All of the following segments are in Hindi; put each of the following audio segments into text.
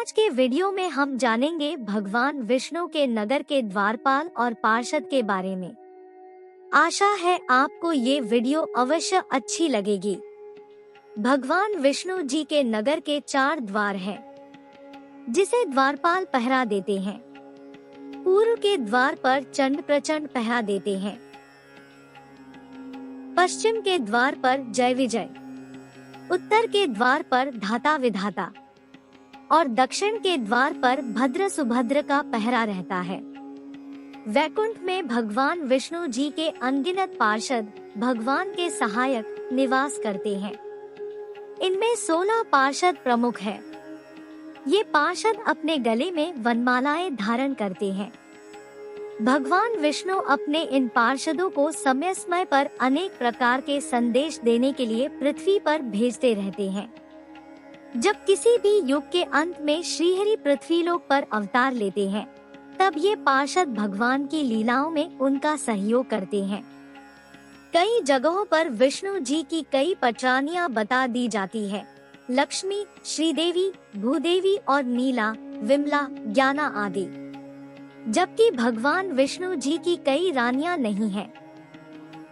आज के वीडियो में हम जानेंगे भगवान विष्णु के नगर के द्वारपाल और पार्षद के बारे में। आशा है आपको ये वीडियो अवश्य अच्छी लगेगी। भगवान विष्णु जी के नगर के 4 द्वार हैं, जिसे द्वारपाल पहरा देते हैं। पूर्व के द्वार पर चंड प्रचंड पहरा देते हैं। पश्चिम के द्वार पर जय विजय, उत्तर के द्वार पर धाता विधाता और दक्षिण के द्वार पर भद्र सुभद्र का पहरा रहता है। वैकुंठ में भगवान विष्णु जी के अनगिनत पार्षद भगवान के सहायक निवास करते हैं। इनमें 16 पार्षद प्रमुख हैं। ये पार्षद अपने गले में वनमालाएं धारण करते हैं। भगवान विष्णु अपने इन पार्षदों को समय समय पर अनेक प्रकार के संदेश देने के लिए पृथ्वी पर भेजते रहते हैं। जब किसी भी युग के अंत में श्रीहरि पृथ्वीलोक पर अवतार लेते हैं, तब ये पार्षद भगवान की लीलाओं में उनका सहयोग करते हैं। कई जगहों पर विष्णु जी की कई पटरानियां बता दी जाती है। लक्ष्मी, श्रीदेवी, भूदेवी और नीला, विमला, ज्ञाना आदि। जबकि भगवान विष्णु जी की कई रानियां नहीं हैं।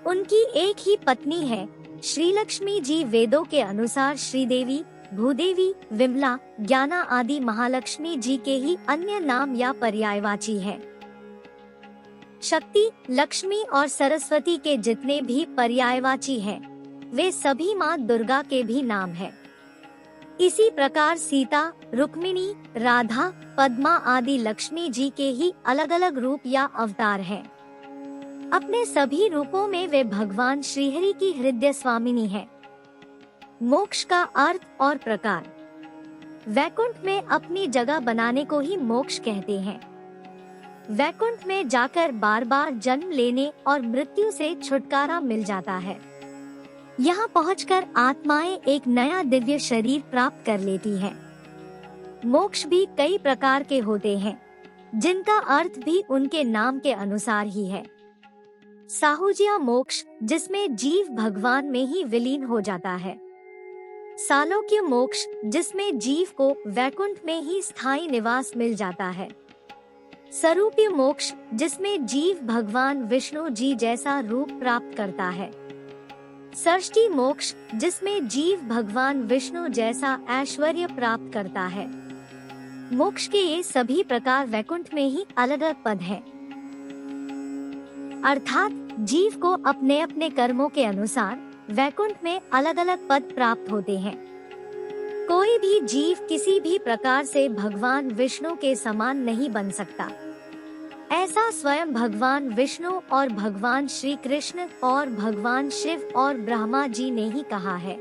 उनकी एक ही पत्नी है। श्री लक्ष्मी जी वेदों के अनुसार श्रीदेवी, भूदेवी, विमला, ज्ञाना आदि महालक्ष्मी जी के ही अन्य नाम या पर्यायवाची है। शक्ति, लक्ष्मी और सरस्वती के जितने भी पर्यायवाची हैं, वे सभी माँ दुर्गा के भी नाम हैं। इसी प्रकार सीता, रुक्मिणी, राधा, पद्मा आदि लक्ष्मी जी के ही अलग अलग रूप या अवतार हैं। अपने सभी रूपों में वे भगवान श्रीहरि की हृदय स्वामिनी है। मोक्ष का अर्थ और प्रकार। वैकुंठ में अपनी जगह बनाने को ही मोक्ष कहते हैं। वैकुंठ में जाकर बार बार जन्म लेने और मृत्यु से छुटकारा मिल जाता है। यहाँ पहुंचकर आत्माएं एक नया दिव्य शरीर प्राप्त कर लेती हैं। मोक्ष भी कई प्रकार के होते हैं, जिनका अर्थ भी उनके नाम के अनुसार ही है। साहुज्य मोक्ष, जिसमें जीव भगवान में ही विलीन हो जाता है। सालोक्य मोक्ष, जिसमें जीव को वैकुंठ में ही स्थायी निवास मिल जाता है। सरूप्य मोक्ष, जिसमें जीव भगवान विष्णु जी जैसा रूप प्राप्त करता है। षष्ठी मोक्ष, जिसमें जीव भगवान विष्णु जैसा ऐश्वर्य प्राप्त करता है। मोक्ष के ये सभी प्रकार वैकुंठ में ही अलग अलग पद हैं। अर्थात जीव को अपने अपने कर्मों के अनुसार वैकुंठ में अलग अलग पद प्राप्त होते हैं। कोई भी जीव किसी भी प्रकार से भगवान विष्णु के समान नहीं बन सकता। ऐसा स्वयं भगवान विष्णु और भगवान श्री कृष्ण और भगवान शिव और ब्रह्मा जी ने ही कहा है।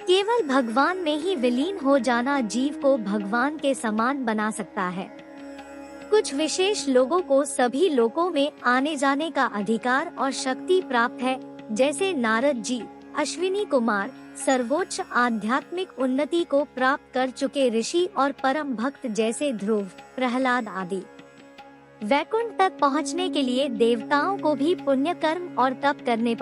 केवल भगवान में ही विलीन हो जाना जीव को भगवान के समान बना सकता है। कुछ विशेष लोगों को सभी लोकों में आने जाने का अधिकार और शक्ति प्राप्त है, जैसे नारद जी, अश्विनी कुमार, सर्वोच्च आध्यात्मिक उन्नति को प्राप्त कर चुके ऋषि और परम भक्त जैसे ध्रुव, प्रहलाद आदि। वैकुंठ तक पहुँचने के लिए देवताओं को भी पुण्य कर्म और तप करने